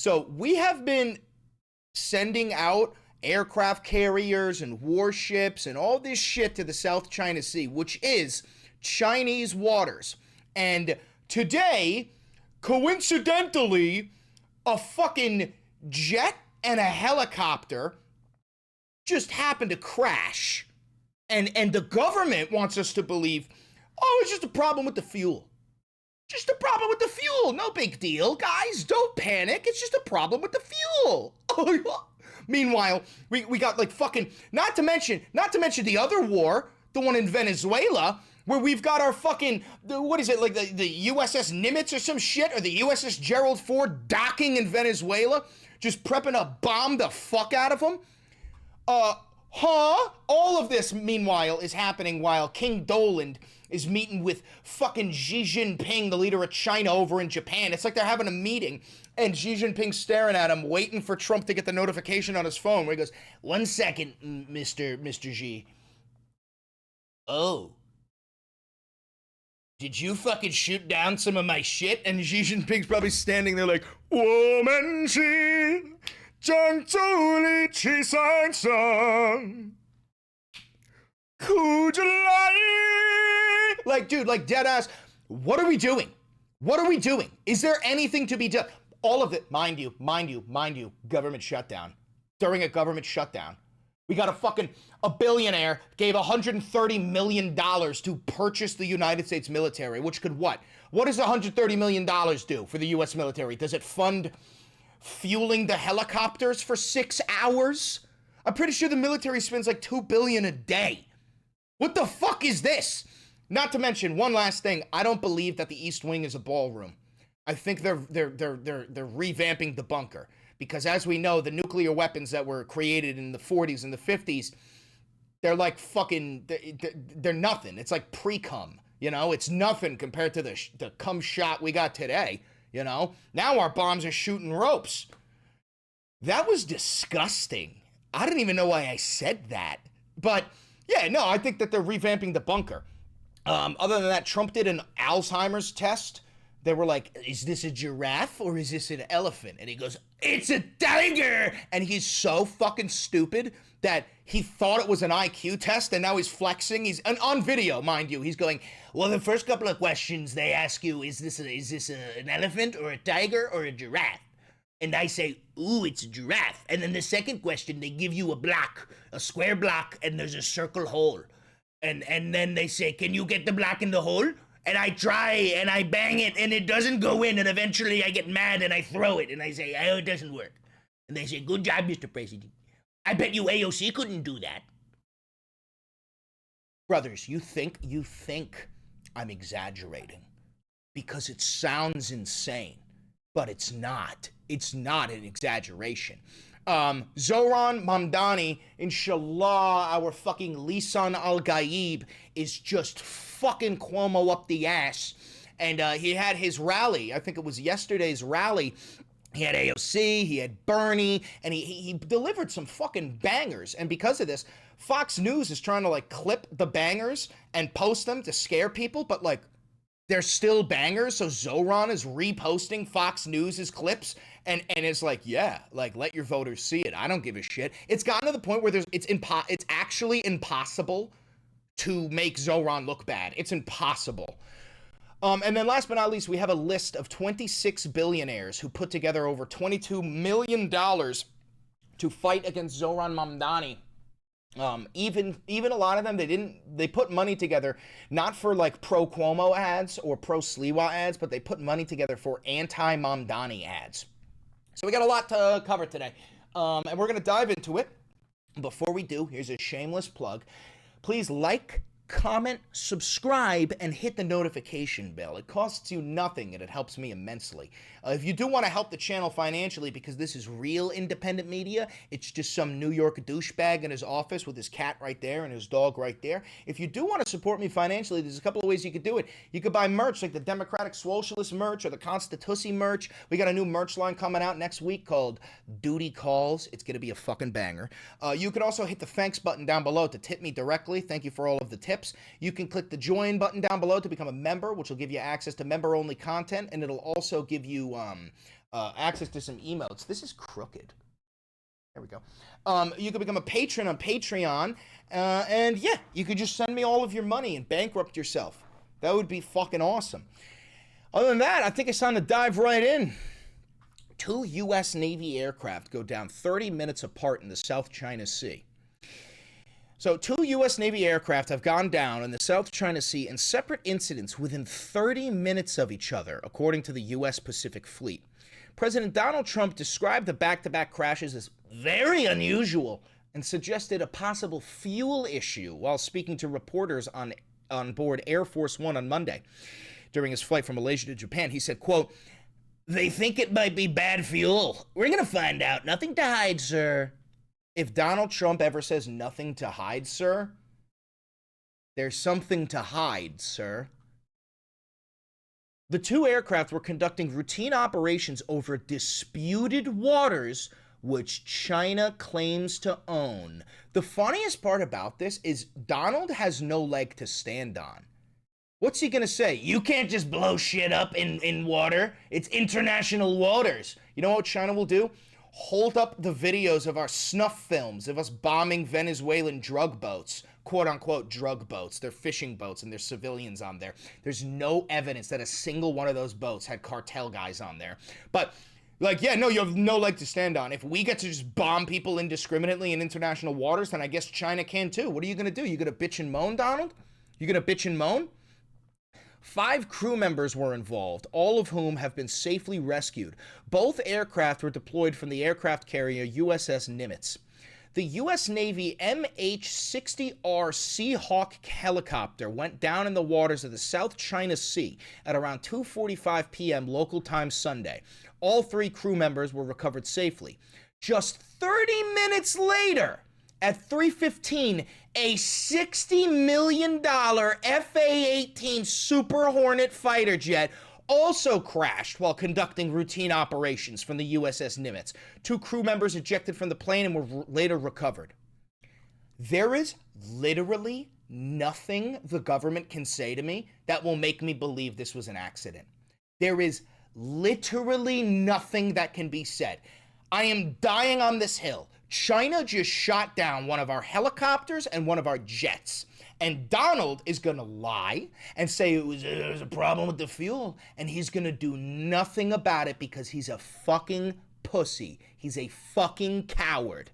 So we have been sending out aircraft carriers and warships and all this shit to the South China Sea, which is Chinese waters. And today, coincidentally, a fucking jet and a helicopter just happened to crash. And the government wants us to believe, oh, it's just a problem with the fuel. Just a problem with the fuel. No big deal, guys. Don't panic. It's just a problem with the fuel. Meanwhile, we got like fucking, not to mention the other war, the one in Venezuela, where we've got our fucking, what is it, like the USS Nimitz or some shit, or the USS Gerald Ford docking in Venezuela, just prepping to bomb the fuck out of them. All of this, meanwhile, is happening while King Doland is meeting with fucking Xi Jinping, the leader of China, over in Japan. It's like they're having a meeting, and Xi Jinping's staring at him, waiting for Trump to get the notification on his phone, where he goes, "1 second, Mr. Xi. Oh. Did you fucking shoot down some of my shit?" And Xi Jinping's probably standing there like, like, dude, like dead ass, what are we doing? What are we doing? Is there anything to be done? All of it, mind you, government shutdown. During a government shutdown. We got a billionaire gave $130 million to purchase the United States military, which could what? What does $130 million do for the U.S. military? Does it fund fueling the helicopters for 6 hours? I'm pretty sure the military spends like $2 billion a day. What the fuck is this? Not to mention, one last thing, I don't believe that the East Wing is a ballroom. I think they're revamping the bunker. Because as we know, the nuclear weapons that were created in the 40s and the 50s, they're like fucking, they're nothing. It's like pre-cum, you know? It's nothing compared to the cum shot we got today, you know? Now our bombs are shooting ropes. That was disgusting. I don't even know why I said that. But yeah, no, I think that they're revamping the bunker. Other than that, Trump did an Alzheimer's test. They were like, is this a giraffe or is this an elephant? And he goes, it's a tiger! And he's so fucking stupid that he thought it was an IQ test, and now he's flexing. He's on video, mind you. He's going, well, the first couple of questions they ask you, is this an elephant or a tiger or a giraffe? And I say, ooh, it's a giraffe. And then the second question, they give you a block, a square block, and there's a circle hole. And then they say, can you get the block in the hole? And I try, and I bang it, and it doesn't go in, and eventually I get mad, and I throw it, and I say, oh, it doesn't work. And they say, good job, Mr. President. I bet you AOC couldn't do that. Brothers, you think I'm exaggerating because it sounds insane, but it's not. It's not an exaggeration. Zohran Mamdani, inshallah, our fucking Lisan al-Gaib, is just fucking Cuomo up the ass. And he had his rally, I think it was yesterday's rally. He had AOC, he had Bernie, and he delivered some fucking bangers. And because of this, Fox News is trying to like clip the bangers and post them to scare people, but like they're still bangers. So Zohran is reposting Fox News's clips and it's like, yeah, like let your voters see it. I don't give a shit. It's gotten to the point where it's actually impossible to make Zohran look bad. It's impossible. And then last but not least, we have a list of 26 billionaires who put together over $22 million to fight against Zohran Mamdani. Even a lot of them, they put money together, not for like pro-Cuomo ads or pro-Sliwa ads, but they put money together for anti-Mamdani ads. So we got a lot to cover today. And we're going to dive into it. Before we do, here's a shameless plug. Please like, comment, subscribe, and hit the notification bell. It costs you nothing, and it helps me immensely. If you do want to help the channel financially, because this is real independent media, it's just some New York douchebag in his office with his cat right there and his dog right there. If you do want to support me financially, there's a couple of ways you could do it. You could buy merch, like the Democratic Socialist merch or the Constitussy merch. We got a new merch line coming out next week called Duty Calls. It's going to be a fucking banger. You can also hit the thanks button down below to tip me directly. Thank you for all of the tips. You can click the join button down below to become a member, which will give you access to member-only content, and it'll also give you access to some emotes. This is crooked. There we go. You can become a patron on Patreon, and yeah, you could just send me all of your money and bankrupt yourself. That would be fucking awesome. Other than that, I think it's time to dive right in. 2 U.S. Navy aircraft go down 30 minutes apart in the South China Sea. So 2 U.S. Navy aircraft have gone down in the South China Sea in separate incidents within 30 minutes of each other, according to the U.S. Pacific Fleet. President Donald Trump described the back-to-back crashes as very unusual and suggested a possible fuel issue while speaking to reporters on board Air Force One on Monday. During his flight from Malaysia to Japan, he said, quote, "They think it might be bad fuel. We're going to find out. Nothing to hide, sir." If Donald Trump ever says nothing to hide, sir, there's something to hide, sir. The 2 aircraft were conducting routine operations over disputed waters, which China claims to own. The funniest part about this is Donald has no leg to stand on. What's he gonna say? You can't just blow shit up in water. It's international waters. You know what China will do? Hold up the videos of our snuff films of us bombing Venezuelan drug boats, quote unquote drug boats. They're fishing boats and there's civilians on there. There's no evidence that a single one of those boats had cartel guys on there. But like, yeah, no, you have no leg to stand on. If we get to just bomb people indiscriminately in international waters, then I guess China can too. What are you gonna do? You gonna bitch and moan, Donald? You gonna bitch and moan? 5 crew members were involved, all of whom have been safely rescued. Both aircraft were deployed from the aircraft carrier USS Nimitz. The U.S. Navy MH-60R Seahawk helicopter went down in the waters of the South China Sea at around 2:45 p.m. local time Sunday. All 3 crew members were recovered safely. Just 30 minutes later, at 3:15, a $60 million FA-18 Super Hornet fighter jet also crashed while conducting routine operations from the USS Nimitz. 2 crew members ejected from the plane and were later recovered. There is literally nothing the government can say to me that will make me believe this was an accident. There is literally nothing that can be said. I am dying on this hill. China just shot down one of our helicopters and one of our jets. And Donald is going to lie and say it was a problem with the fuel. And he's going to do nothing about it because he's a fucking pussy. He's a fucking coward.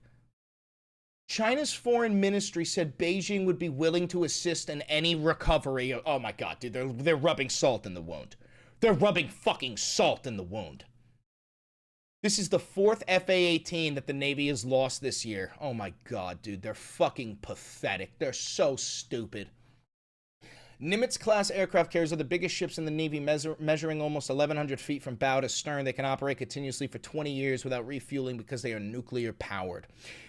China's foreign ministry said Beijing would be willing to assist in any recovery. Oh my God, dude, they're rubbing salt in the wound. They're rubbing fucking salt in the wound. This is the 4th FA-18 that the Navy has lost this year. Oh my God, dude, they're fucking pathetic. They're so stupid. Nimitz-class aircraft carriers are the biggest ships in the Navy, measuring almost 1,100 feet from bow to stern. They can operate continuously for 20 years without refueling because they are nuclear-powered.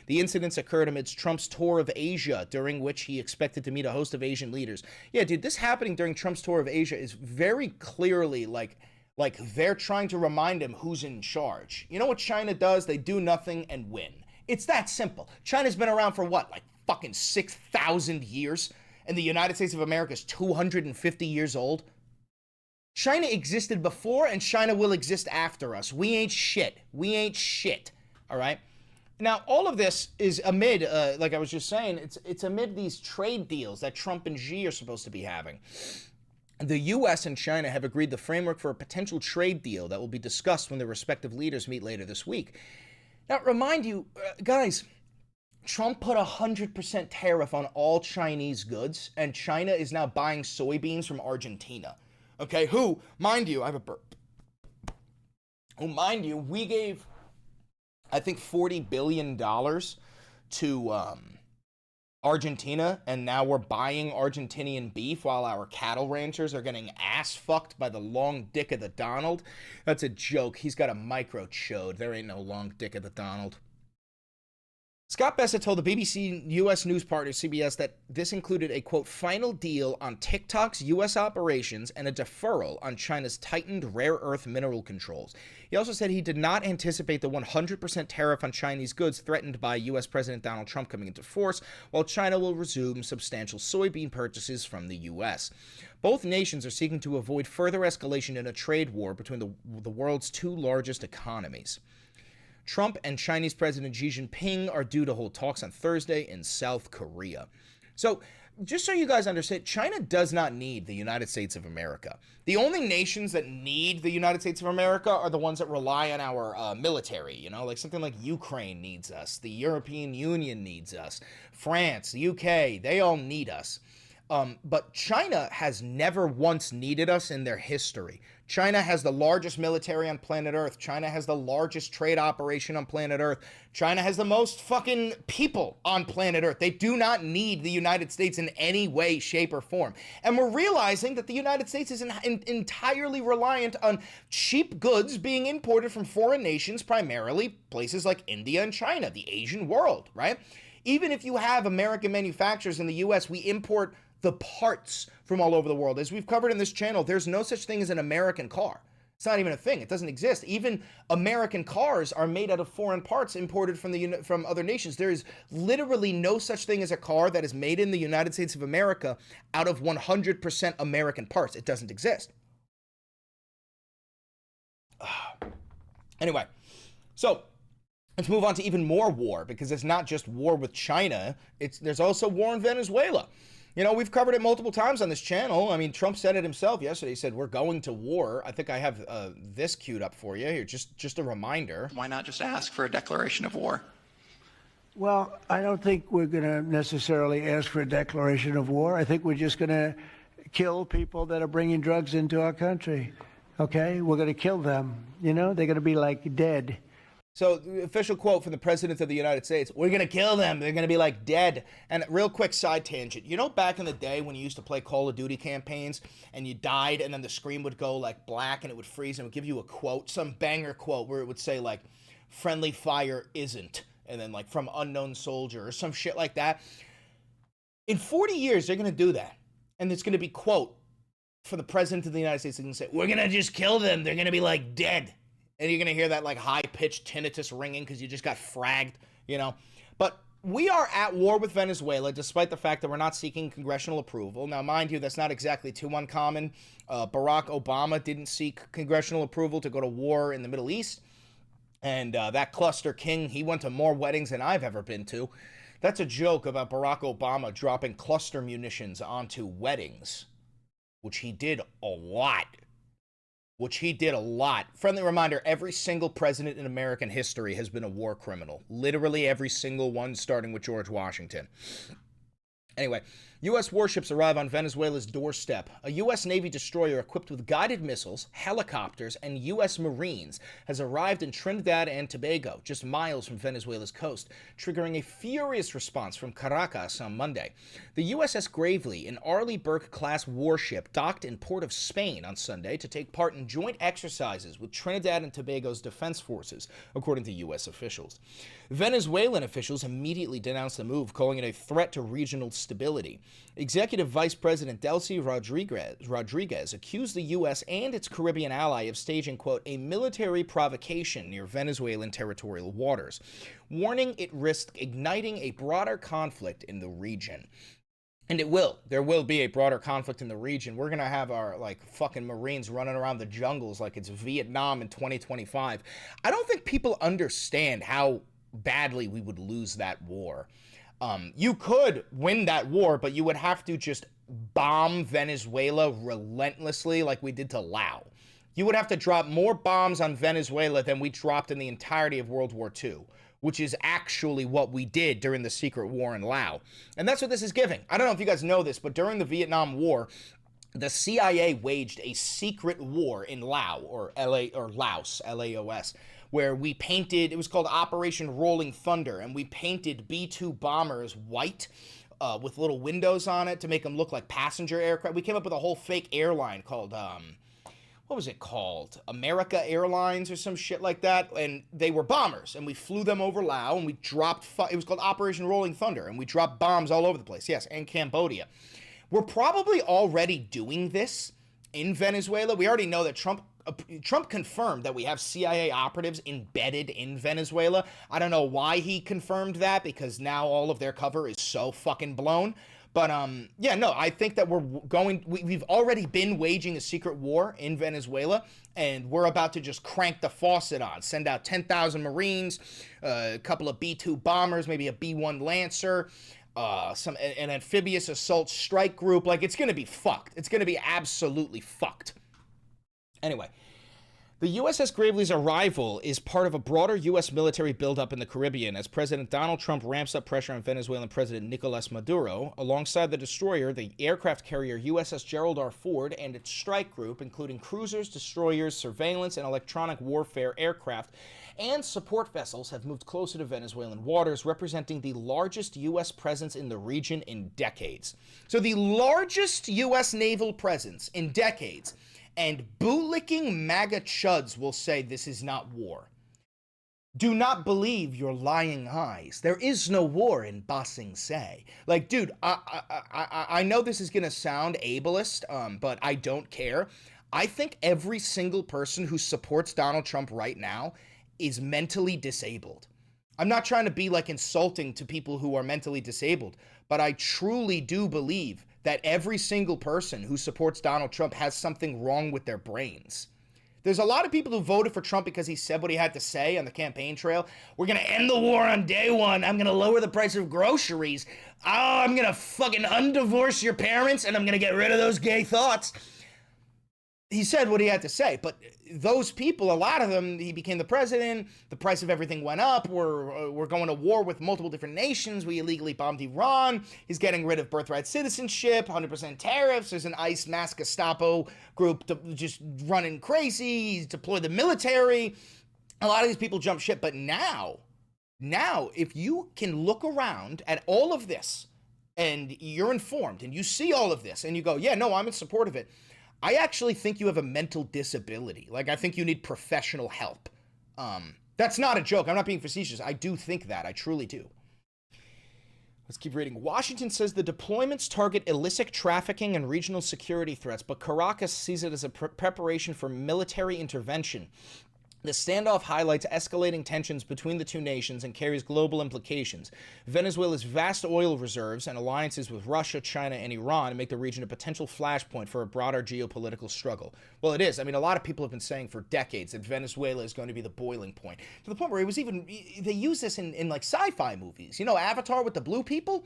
The incidents occurred amidst Trump's tour of Asia, during which he expected to meet a host of Asian leaders. Yeah, dude, this happening during Trump's tour of Asia is very clearly like they're trying to remind him who's in charge. You know what China does? They do nothing and win. It's that simple. China's been around for what, like fucking 6,000 years? And the United States of America is 250 years old? China existed before and China will exist after us. We ain't shit. We ain't shit. All right? Now, all of this is amid, like I was just saying, it's amid these trade deals that Trump and Xi are supposed to be having. The U.S. and China have agreed the framework for a potential trade deal that will be discussed when their respective leaders meet later this week. Now, remind you, guys, Trump put 100% tariff on all Chinese goods, and China is now buying soybeans from Argentina. Okay, who, mind you, I have a burp. Who, mind you, we gave, I think, $40 billion to Argentina, and now we're buying Argentinian beef while our cattle ranchers are getting ass fucked by the long dick of the Donald. That's a joke. He's got a microchode. There ain't no long dick of the Donald. Scott Bessett told the BBC U.S. news partner CBS that this included a, quote, final deal on TikTok's U.S. operations and a deferral on China's tightened rare earth mineral controls. He also said he did not anticipate the 100% tariff on Chinese goods threatened by U.S. President Donald Trump coming into force, while China will resume substantial soybean purchases from the U.S. Both nations are seeking to avoid further escalation in a trade war between the world's two largest economies. Trump and Chinese President Xi Jinping are due to hold talks on Thursday in South Korea. So, just so you guys understand, China does not need the United States of America. The only nations that need the United States of America are the ones that rely on our military, you know, like something like Ukraine needs us, the European Union needs us, France, the UK, they all need us. But China has never once needed us in their history. China has the largest military on planet Earth. China has the largest trade operation on planet Earth. China has the most fucking people on planet Earth. They do not need the United States in any way, shape, or form. And we're realizing that the United States is entirely reliant on cheap goods being imported from foreign nations, primarily places like India and China, the Asian world, right? Even if you have American manufacturers in the US, we import the parts from all over the world. As we've covered in this channel, there's no such thing as an American car. It's not even a thing. It doesn't exist. Even American cars are made out of foreign parts imported from other nations. There is literally no such thing as a car that is made in the United States of America out of 100% American parts. It doesn't exist. Anyway, so let's move on to even more war, because it's not just war with China. There's also war in Venezuela. You know, we've covered it multiple times on this channel. I mean, Trump said it himself yesterday. He said, we're going to war. I think I have this queued up for you here, just a reminder. Why not just ask for a declaration of war? Well, I don't think we're going to necessarily ask for a declaration of war. I think we're just going to kill people that are bringing drugs into our country. Okay? We're going to kill them. You know, they're going to be like dead. So the official quote from the President of the United States, we're going to kill them. They're going to be like dead. And real quick side tangent. You know, back in the day when you used to play Call of Duty campaigns and you died and then the screen would go like black and it would freeze and it would give you a quote, some banger quote where it would say like, friendly fire isn't, and then like from unknown soldier or some shit like that. In 40 years, they're going to do that. And it's going to be quote for the President of the United States. They're going to say, we're going to just kill them. They're going to be like dead. And you're going to hear that like high-pitched tinnitus ringing because you just got fragged, you know. But we are at war with Venezuela, despite the fact that we're not seeking congressional approval. Now, mind you, that's not exactly too uncommon. Barack Obama didn't seek congressional approval to go to war in the Middle East. And that cluster king, he went to more weddings than I've ever been to. That's a joke about Barack Obama dropping cluster munitions onto weddings, which he did a lot. Friendly reminder, every single president in American history has been a war criminal. Literally every single one, starting with George Washington. Anyway, U.S. warships arrive on Venezuela's doorstep. A U.S. Navy destroyer equipped with guided missiles, helicopters, and U.S. Marines has arrived in Trinidad and Tobago, just miles from Venezuela's coast, triggering a furious response from Caracas on Monday. The USS Gravely, an Arleigh Burke-class warship, docked in Port of Spain on Sunday to take part in joint exercises with Trinidad and Tobago's defense forces, according to U.S. officials. Venezuelan officials immediately denounced the move, calling it a threat to regional stability. Executive Vice President Delcy Rodriguez accused the U.S. and its Caribbean ally of staging, quote, a military provocation near Venezuelan territorial waters, warning it risked igniting a broader conflict in the region. And it will. There will be a broader conflict in the region. We're going to have our, like, fucking Marines running around the jungles like it's Vietnam in 2025. I don't think people understand how badly we would lose that war. You could win that war, but you would have to just bomb Venezuela relentlessly like we did to Laos. You would have to drop more bombs on Venezuela than we dropped in the entirety of World War II, which is actually what we did during the secret war in Laos. And that's what this is giving. I don't know if you guys know this, but during the Vietnam War, the CIA waged a secret war in Laos, or Laos, L-A-O-S, where we painted, it was called Operation Rolling Thunder, and we painted B-2 bombers white with little windows on it to make them look like passenger aircraft. We came up with a whole fake airline called, what was it called? America Airlines or some shit like that, and they were bombers, and we flew them over Laos, and we dropped, it was called Operation Rolling Thunder, and we dropped bombs all over the place, yes, and Cambodia. We're probably already doing this in Venezuela. We already know that Trump confirmed that we have CIA operatives embedded in Venezuela. I don't know why he confirmed that, because now all of their cover is so fucking blown. But yeah, no, I think that we've already been waging a secret war in Venezuela, and we're about to just crank the faucet on, send out 10,000 Marines, a couple of B-2 bombers, maybe a B-1 Lancer, an amphibious assault strike group. Like, it's going to be fucked. It's going to be absolutely fucked. Anyway, the USS Gravely's arrival is part of a broader U.S. military buildup in the Caribbean as President Donald Trump ramps up pressure on Venezuelan President Nicolas Maduro. Alongside the destroyer, the aircraft carrier USS Gerald R. Ford and its strike group, including cruisers, destroyers, surveillance, and electronic warfare aircraft, and support vessels have moved closer to Venezuelan waters, representing the largest U.S. presence in the region in decades. So the largest U.S. naval presence in decades. And bootlicking MAGA chuds will say this is not war. Do not believe your lying eyes. There is no war in Ba Sing Se. Like, dude, I know this is going to sound ableist, but I don't care. I think every single person who supports Donald Trump right now is mentally disabled. I'm not trying to be like insulting to people who are mentally disabled, but I truly do believe that every single person who supports Donald Trump has something wrong with their brains. There's a lot of people who voted for Trump because he said what he had to say on the campaign trail. We're going to end the war on day one. I'm going to lower the price of groceries. Oh, I'm going to fucking undivorce your parents, and I'm going to get rid of those gay thoughts. He said what he had to say, but those people, a lot of them, he became the president, the price of everything went up, we're going to war with multiple different nations, we illegally bombed Iran, he's getting rid of birthright citizenship, 100% tariffs, there's an ICE mass Gestapo group just running crazy, he's deployed the military, a lot of these people jump ship, but now, if you can look around at all of this, and you're informed, and you see all of this, and you go, yeah, no, I'm in support of it, I actually think you have a mental disability. Like, I think you need professional help. That's not a joke. I'm not being facetious. I do think that. I truly do. Let's keep reading. Washington says the deployments target illicit trafficking and regional security threats, but Caracas sees it as a preparation for military intervention. The standoff highlights escalating tensions between the two nations and carries global implications. Venezuela's vast oil reserves and alliances with Russia, China, and Iran make the region a potential flashpoint for a broader geopolitical struggle. Well, it is. I mean, a lot of people have been saying for decades that Venezuela is going to be the boiling point. To the point where they use this in like sci-fi movies. You know, Avatar with the blue people?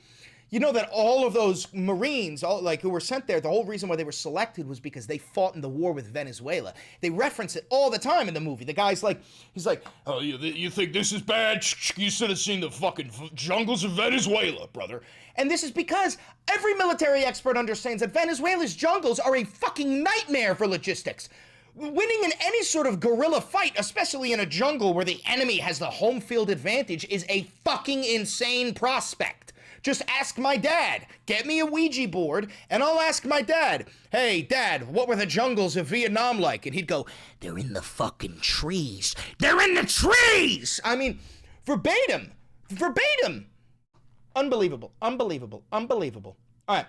You know that all of those Marines, who were sent there, the whole reason why they were selected was because they fought in the war with Venezuela. They reference it all the time in the movie. The guy's like, he's like, oh, you think this is bad? You should have seen the fucking jungles of Venezuela, brother. And this is because every military expert understands that Venezuela's jungles are a fucking nightmare for logistics. Winning in any sort of guerrilla fight, especially in a jungle where the enemy has the home field advantage, is a fucking insane prospect. Just ask my dad. Get me a Ouija board, and I'll ask my dad, hey, Dad, what were the jungles of Vietnam like? And he'd go, they're in the fucking trees. They're in the trees! I mean, verbatim. Unbelievable. All right,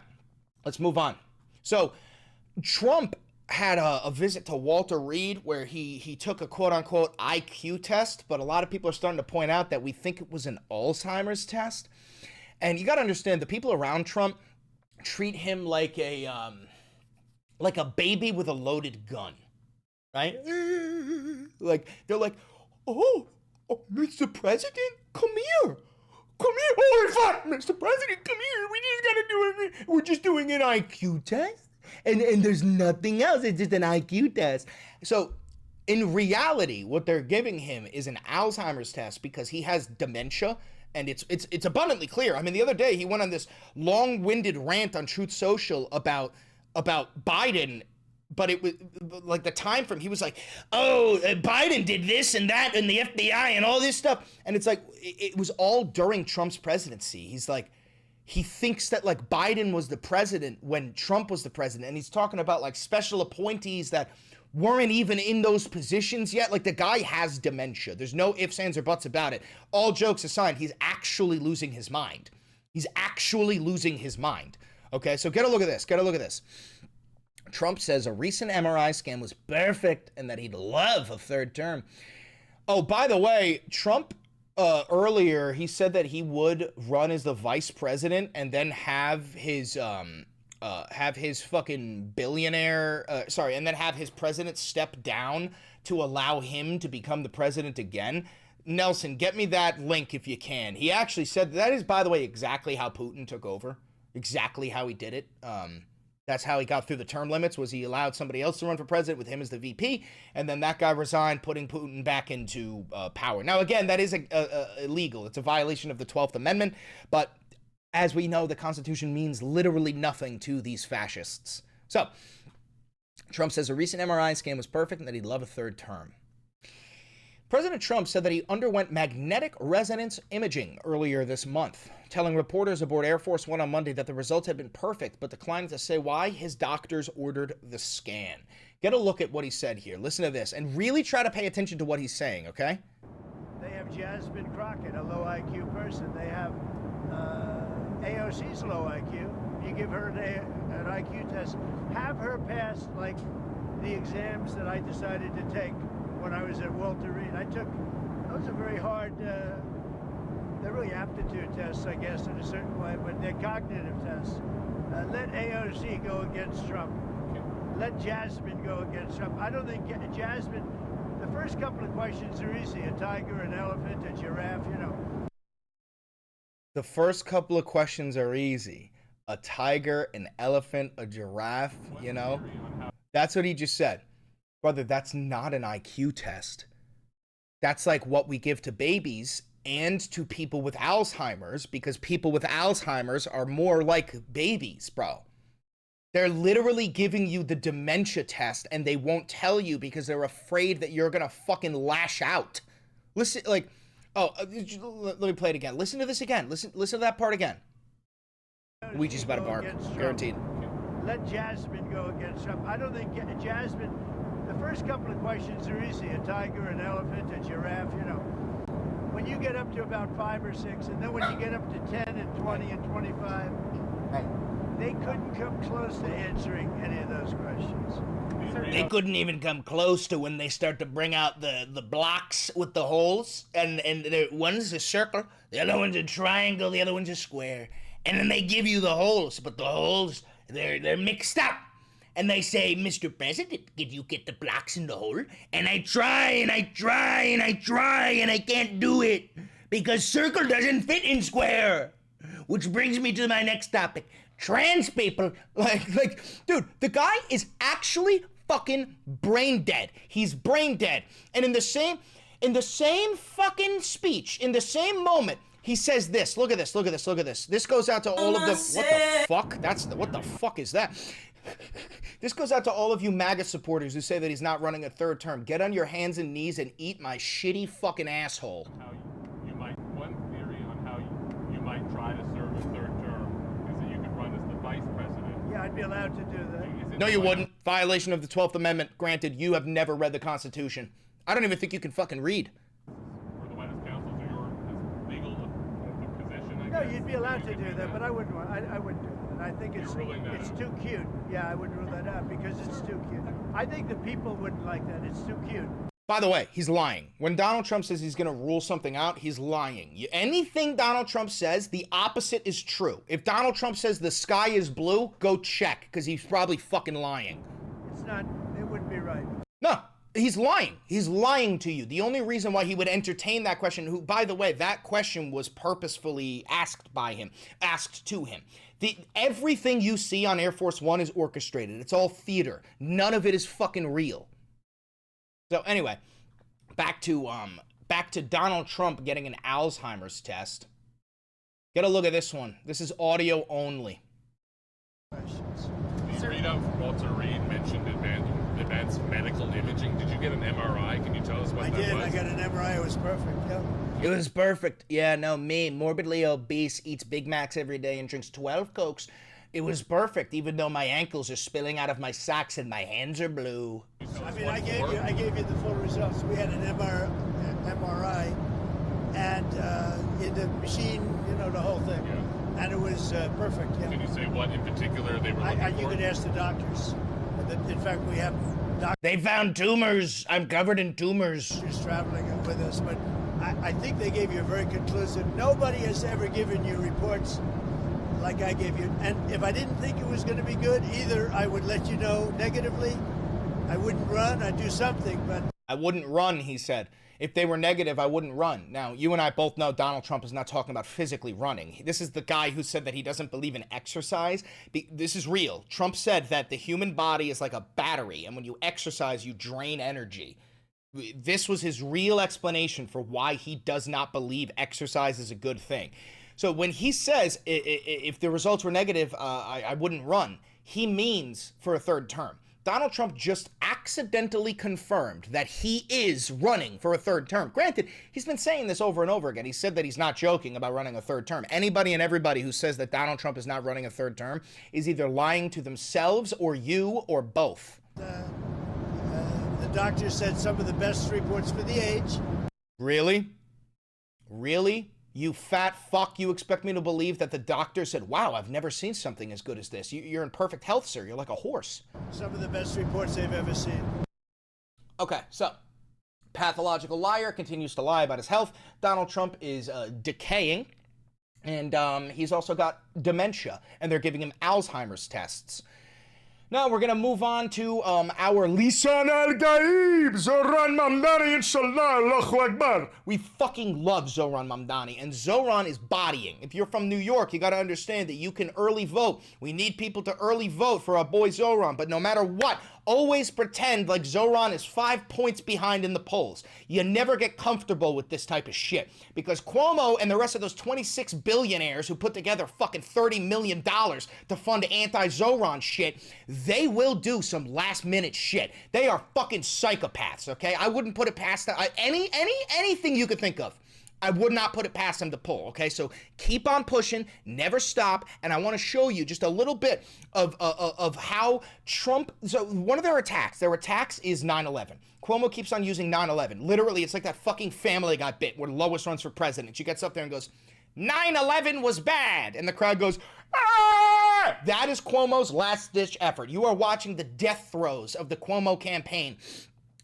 let's move on. So, Trump had a visit to Walter Reed where he took a quote-unquote IQ test, but a lot of people are starting to point out that we think it was an Alzheimer's test. And you got to understand, the people around Trump treat him like a baby with a loaded gun, right? Like, they're like, oh, Mr. President, come here. Oh, fuck, Mr. President, come here. We're just doing an IQ test. And there's nothing else. It's just an IQ test. So, in reality, what they're giving him is an Alzheimer's test because he has dementia. And it's abundantly clear. I mean, the other day he went on this long-winded rant on Truth Social about Biden, but it was like the time frame. He was like, "Oh, Biden did this and that, and the FBI and all this stuff," and it's like it was all during Trump's presidency. He's like, he thinks that like Biden was the president when Trump was the president, and he's talking about like special appointees that weren't even in those positions yet. Like, the guy has dementia. There's no ifs, ands, or buts about it. All jokes aside, he's actually losing his mind. Okay, so get a look at this. Trump says a recent MRI scan was perfect and that he'd love a third term. Oh, by the way, Trump earlier he said that he would run as the vice president and then have his fucking billionaire and then have his president step down to allow him to become the president again. Nelson, get me that link if you can. He actually said that is, by the way, exactly how Putin took over. Exactly how he did it. That's how he got through the term limits, was he allowed somebody else to run for president with him as the VP, and then that guy resigned, putting Putin back into power. Now, again, that is illegal. It's a violation of the 12th Amendment, but as we know, the Constitution means literally nothing to these fascists. So, Trump says a recent MRI scan was perfect and that he'd love a third term. President Trump said that he underwent magnetic resonance imaging earlier this month, telling reporters aboard Air Force One on Monday that the results had been perfect, but declining to say why his doctors ordered the scan. Get a look at what he said here. Listen to this, and really try to pay attention to what he's saying, okay? They have Jasmine Crockett, a low IQ person. They have AOC's low IQ. You give her an IQ test. Have her pass, like, the exams that I decided to take when I was at Walter Reed. Those are very hard, they're really aptitude tests, I guess, in a certain way, but they're cognitive tests. Let AOC go against Trump. Let Jasmine go against Trump. I don't think Jasmine, the first couple of questions are easy. A tiger, an elephant, a giraffe, you know. The first couple of questions are easy. A tiger, an elephant, a giraffe, you know? That's what he just said. Brother, that's not an IQ test. That's like what we give to babies and to people with Alzheimer's, because people with Alzheimer's are more like babies, bro. They're literally giving you the dementia test and they won't tell you because they're afraid that you're gonna fucking lash out. Listen, like, let me play it again. Listen to this again. Listen to that part again. Luigi's about to bark, guaranteed. Let Jasmine go against Trump. I don't think Jasmine, the first couple of questions are easy. A tiger, an elephant, a giraffe, you know. When you get up to about 5 or 6, and then when you get up to 10 and 20 and 25, they couldn't come close to answering any of those questions. They couldn't even come close to when they start to bring out the blocks with the holes, and one's a circle, the other one's a triangle, the other one's a square, and then they give you the holes, but the holes, they're mixed up. And they say, Mr. President, did you get the blocks in the hole? And I try, and I try, and I try, and I can't do it because circle doesn't fit in square. Which brings me to my next topic. Trans people, like, dude, the guy is actually fucking brain dead. He's brain dead. And in the same fucking speech, in the same moment, he says this. Look at this, look at this, look at this. This goes out to all of them. What the fuck? What the fuck is that? This goes out to all of you MAGA supporters who say that he's not running a third term. Get on your hands and knees and eat my shitty fucking asshole. One theory on how you might try to serve a third term is that you could run as the vice president. Yeah, I'd be allowed to do that. No, you wouldn't. Violation of the 12th Amendment. Granted, you have never read the Constitution. I don't even think you can fucking read. For the White House counsel to your legal position, I guess. No, you'd be allowed to do that, but I wouldn't want. I wouldn't do that. I think it's too cute. Yeah, I would rule that out because it's too cute. I think the people wouldn't like that. It's too cute. By the way, he's lying. When Donald Trump says he's going to rule something out, he's lying. Anything Donald Trump says, the opposite is true. If Donald Trump says the sky is blue, go check, because he's probably fucking lying. It's not, it wouldn't be right. No, he's lying. He's lying to you. The only reason why he would entertain that question, by the way, that question was purposefully asked to him. Everything you see on Air Force One is orchestrated. It's all theater. None of it is fucking real. So anyway, back to Donald Trump getting an Alzheimer's test. Get a look at this one. This is audio only. The readout from Walter Reed mentioned advanced medical imaging. Did you get an MRI? Can you tell us what that was? I got an MRI. It was perfect. Yeah. It was perfect. Yeah, no, me, morbidly obese, eats Big Macs every day and drinks 12 Cokes. It was perfect, even though my ankles are spilling out of my socks and my hands are blue. I mean, I gave you the full results. We had an MRI, and in the machine, you know, the whole thing, and it was perfect. Yeah. Can you say what in particular they were looking for? You could ask the doctors. In fact, we have doctors. They found tumors. I'm covered in tumors. Traveling with us, but I think they gave you a very conclusive. Nobody has ever given you reports like I gave you. And if I didn't think it was going to be good, either I would let you know negatively, I wouldn't run, I'd do something, but... I wouldn't run, he said. If they were negative, I wouldn't run. Now, you and I both know Donald Trump is not talking about physically running. This is the guy who said that he doesn't believe in exercise. This is real. Trump said that the human body is like a battery, and when you exercise, you drain energy. This was his real explanation for why he does not believe exercise is a good thing. So when he says, if the results were negative, I wouldn't run, he means for a third term. Donald Trump just accidentally confirmed that he is running for a third term. Granted, he's been saying this over and over again. He said that he's not joking about running a third term. Anybody and everybody who says that Donald Trump is not running a third term is either lying to themselves or you or both. The doctor said some of the best reports for the age. Really? Really? You fat fuck, you expect me to believe that the doctor said, wow, I've never seen something as good as this. You're in perfect health, sir. You're like a horse. Some of the best reports they've ever seen. Okay, so pathological liar continues to lie about his health. Donald Trump is decaying, and he's also got dementia, and they're giving him Alzheimer's tests. Now we're gonna move on to our Lisan al-Gaib, Zohran Mamdani, inshallah, Allahu Akbar. We fucking love Zohran Mamdani, and Zohran is bodying. If you're from New York, you gotta understand that you can early vote. We need people to early vote for our boy Zohran, but no matter what, always pretend like Zohran is 5 points behind in the polls. You never get comfortable with this type of shit, because Cuomo and the rest of those 26 billionaires who put together fucking $30 million to fund anti-Zohran shit, they will do some last minute shit. They are fucking psychopaths, okay? I wouldn't put it past anything you could think of. I would not put it past them to pull, okay? So keep on pushing, never stop, and I want to show you just a little bit of how Trump, so one of their attacks is 9/11. Cuomo keeps on using 9/11. Literally, it's like that fucking Family Guy bit where Lois runs for president. She gets up there and goes, 9/11 was bad, and the crowd goes, ah! That is Cuomo's last-ditch effort. You are watching the death throes of the Cuomo campaign.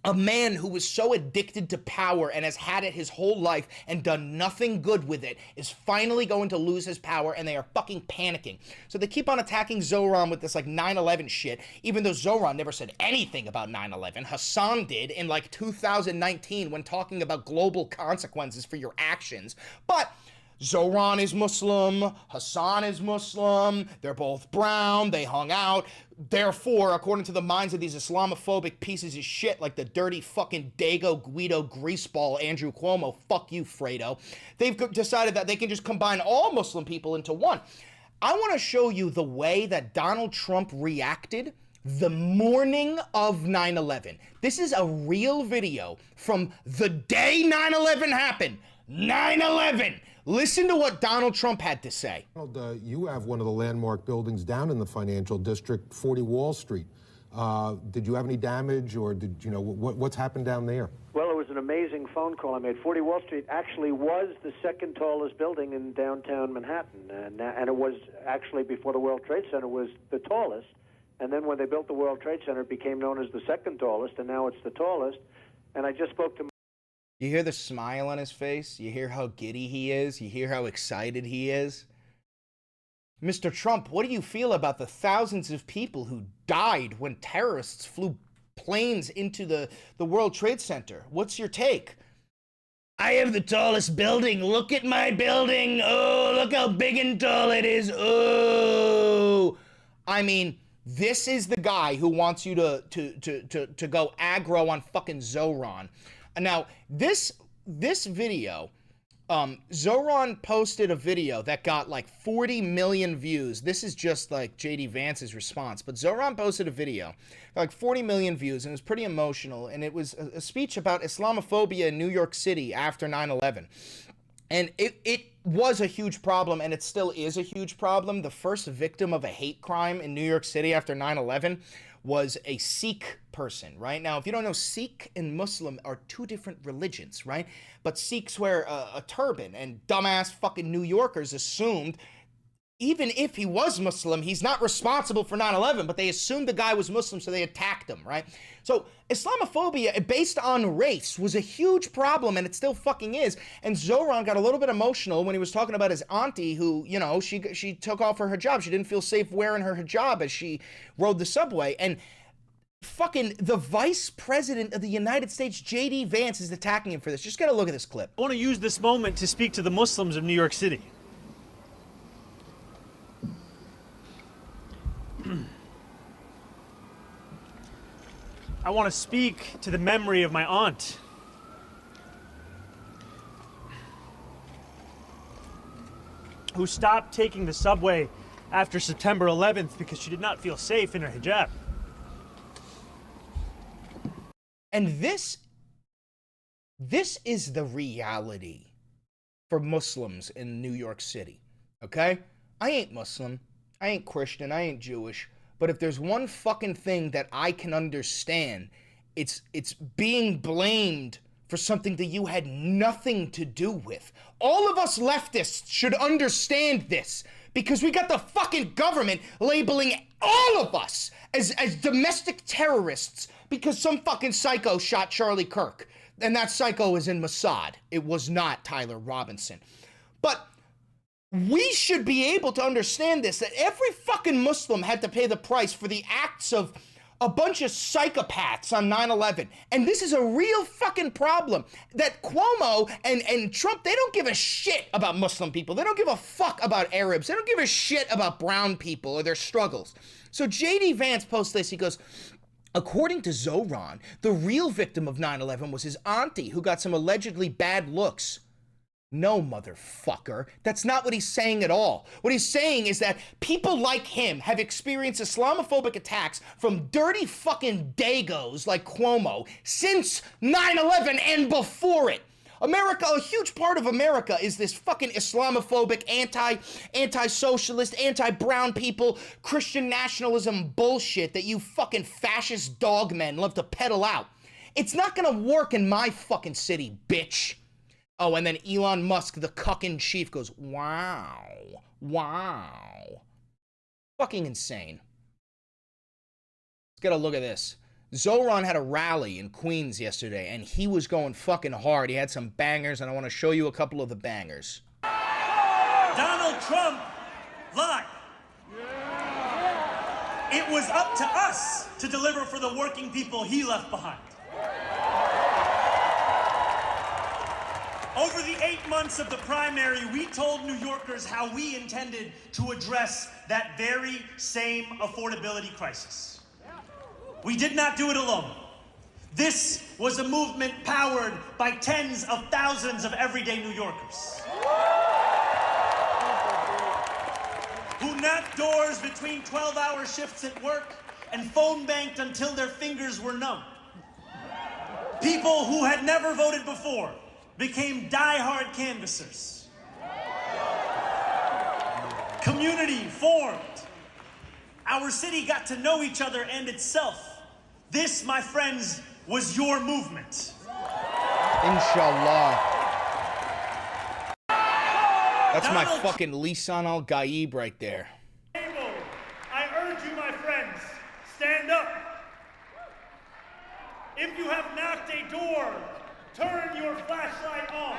A man who was so addicted to power and has had it his whole life and done nothing good with it is finally going to lose his power, and they are fucking panicking. So they keep on attacking Zohran with this like 9/11 shit, even though Zohran never said anything about 9/11. Hassan did in like 2019 when talking about global consequences for your actions. But Zohran is Muslim, Hassan is Muslim, they're both brown, they hung out. Therefore, according to the minds of these Islamophobic pieces of shit like the dirty fucking Dago Guido greaseball Andrew Cuomo, fuck you, Fredo, they've decided that they can just combine all Muslim people into one. I want to show you the way that Donald Trump reacted the morning of 9/11. This is a real video from the day 9/11 happened. 9/11. Listen to what Donald Trump had to say. You have one of the landmark buildings down in the financial district, 40 Wall Street. Did you have any damage, or did you know what's happened down there? Well, it was an amazing phone call I made. 40 Wall Street actually was the second tallest building in downtown Manhattan, and it was actually, before the World Trade Center, was the tallest. And then when they built the World Trade Center, it became known as the second tallest, and now it's the tallest. And I just spoke to... You hear the smile on his face? You hear how giddy he is? You hear how excited he is? Mr. Trump, what do you feel about the thousands of people who died when terrorists flew planes into the World Trade Center? What's your take? I have the tallest building. Look at my building. Oh, look how big and tall it is. Oh. I mean, this is the guy who wants you to go aggro on fucking Zohran. Now, this video, Zohran posted a video that got like 40 million views. This is just like J.D. Vance's response, but Zohran posted a video, like 40 million views, and it was pretty emotional, and it was a speech about Islamophobia in New York City after 9/11. And it was a huge problem, and it still is a huge problem. The first victim of a hate crime in New York City after 9/11 was a Sikh person, right? Now, if you don't know, Sikh and Muslim are two different religions, right? But Sikhs wear a turban, and dumbass fucking New Yorkers assumed even if he was Muslim, he's not responsible for 9/11, but they assumed the guy was Muslim, so they attacked him, right? So Islamophobia based on race was a huge problem, and it still fucking is. And Zohran got a little bit emotional when he was talking about his auntie who, you know, she took off her hijab. She didn't feel safe wearing her hijab as she rode the subway. And fucking the vice president of the United States, J.D. Vance, is attacking him for this. Just gotta look at this clip. I want to use this moment to speak to the Muslims of New York City. I want to speak to the memory of my aunt. Who stopped taking the subway after September 11th because she did not feel safe in her hijab. And this is the reality for Muslims in New York City, okay? I ain't Muslim, I ain't Christian, I ain't Jewish, but if there's one fucking thing that I can understand, it's being blamed for something that you had nothing to do with. All of us leftists should understand this, because we got the fucking government labeling all of us as domestic terrorists because some fucking psycho shot Charlie Kirk. And that psycho is in Mossad. It was not Tyler Robinson. But we should be able to understand this, that every fucking Muslim had to pay the price for the acts of a bunch of psychopaths on 9/11. And this is a real fucking problem. That Cuomo and Trump, they don't give a shit about Muslim people. They don't give a fuck about Arabs. They don't give a shit about brown people or their struggles. So J.D. Vance posts this. He goes, according to Zohran, the real victim of 9/11 was his auntie who got some allegedly bad looks. No, motherfucker. That's not what he's saying at all. What he's saying is that people like him have experienced Islamophobic attacks from dirty fucking dagos like Cuomo since 9/11 and before it. America, a huge part of America is this fucking Islamophobic, anti-socialist, anti-brown people, Christian nationalism bullshit that you fucking fascist dogmen love to peddle out. It's not gonna work in my fucking city, bitch. Oh, and then Elon Musk, the cuck-in-chief, goes, wow, wow. Fucking insane. Let's get a look at this. Zohran had a rally in Queens yesterday, and he was going fucking hard. He had some bangers, and I want to show you a couple of the bangers. Donald Trump lied. It was up to us to deliver for the working people he left behind. Over the 8 months of the primary, we told New Yorkers how we intended to address that very same affordability crisis. We did not do it alone. This was a movement powered by tens of thousands of everyday New Yorkers who knocked doors between 12-hour shifts at work and phone banked until their fingers were numb. People who had never voted before became die-hard canvassers. Community formed. Our city got to know each other and itself. This, my friends, was your movement. Inshallah. That's my fucking Lisan al-Gaib right there. I urge you, my friends, stand up. If you have knocked a door, turn your flashlight on.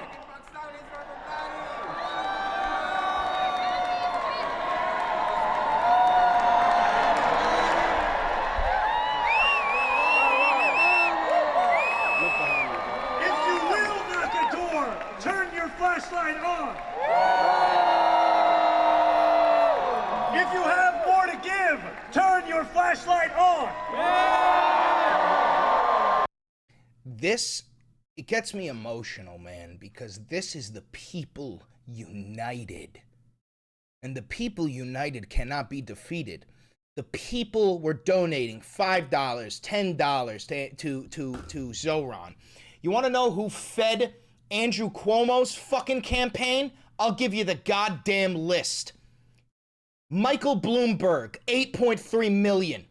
If you will knock a door, turn your flashlight on. If you have more to give, turn your flashlight on. This, it gets me emotional, man, because this is the people united. And the people united cannot be defeated. The people were donating $5, $10 to Zohran. You want to know who fed Andrew Cuomo's fucking campaign? I'll give you the goddamn list. Michael Bloomberg, $8.3 million.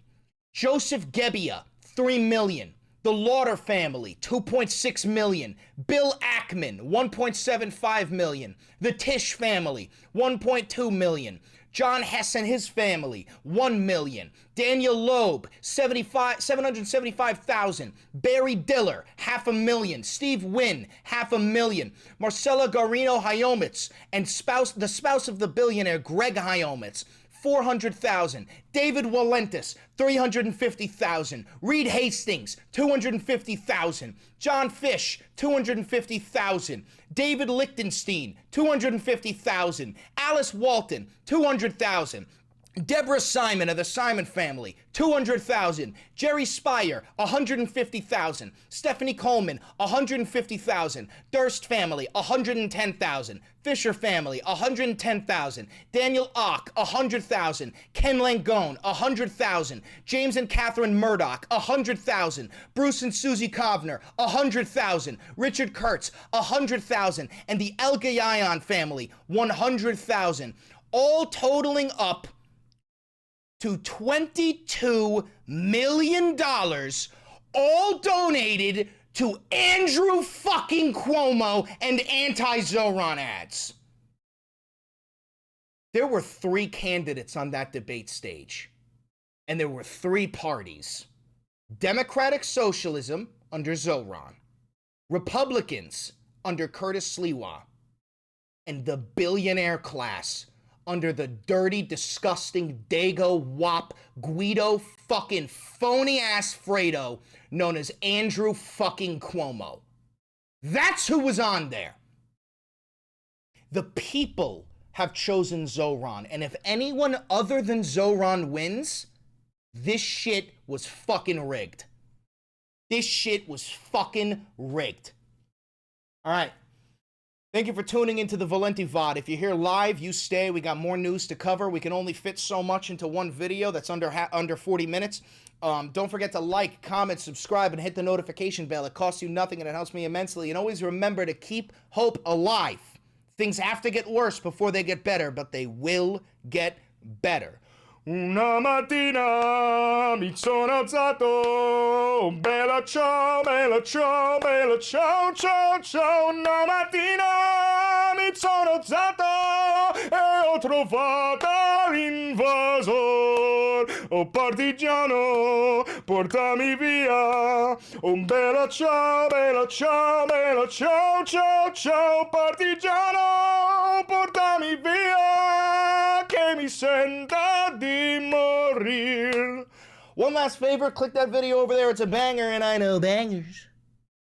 Joseph Gebbia, $3 million. The Lauder family, 2.6 million. Bill Ackman, 1.75 million. The Tisch family, 1.2 million. John Hess and his family, 1 million. Daniel Loeb, 775,000. Barry Diller, 500,000. Steve Wynn, 500,000. Marcella Garino Hyomitz and the spouse of the billionaire Greg Hyomitz, 400,000. David Walentis, 350,000. Reed Hastings, 250,000. John Fish, 250,000. David Lichtenstein, 250,000. Alice Walton, 200,000. Deborah Simon of the Simon family, 200,000. Jerry Spire, 150,000. Stephanie Coleman, 150,000. Durst family, 110,000. Fisher family, 110,000. Daniel Ock, 100,000. Ken Langone, 100,000. James and Catherine Murdoch, 100,000. Bruce and Susie Kovner, 100,000. Richard Kurtz, 100,000. And the El Gayan family, 100,000. All totaling up to $22 million, all donated to Andrew fucking Cuomo and anti-Zohran ads. There were 3 candidates on that debate stage, and there were 3 parties. Democratic Socialism under Zohran, Republicans under Curtis Sliwa, and the billionaire class under the dirty, disgusting, Dago, Wop, Guido, fucking phony-ass Fredo known as Andrew fucking Cuomo. That's who was on there. The people have chosen Zohran, and if anyone other than Zohran wins, this shit was fucking rigged. This shit was fucking rigged. All right. Thank you for tuning into the Valenti VOD. If you're here live, you stay. We got more news to cover. We can only fit so much into one video that's under 40 minutes. Don't forget to like, comment, subscribe, and hit the notification bell. It costs you nothing, and it helps me immensely. And always remember to keep hope alive. Things have to get worse before they get better, but they will get better. Una mattina mi sono alzato, bella ciao, bella ciao, bella ciao, ciao, ciao. Una mattina mi sono alzato e ho trovato l'invasor. Oh partigiano, portami via. Oh bella ciao, bella ciao, bella ciao, ciao, ciao. Partigiano, portami via, che mi senta di morir. One last favor, click that video over there. It's a banger, and I know bangers.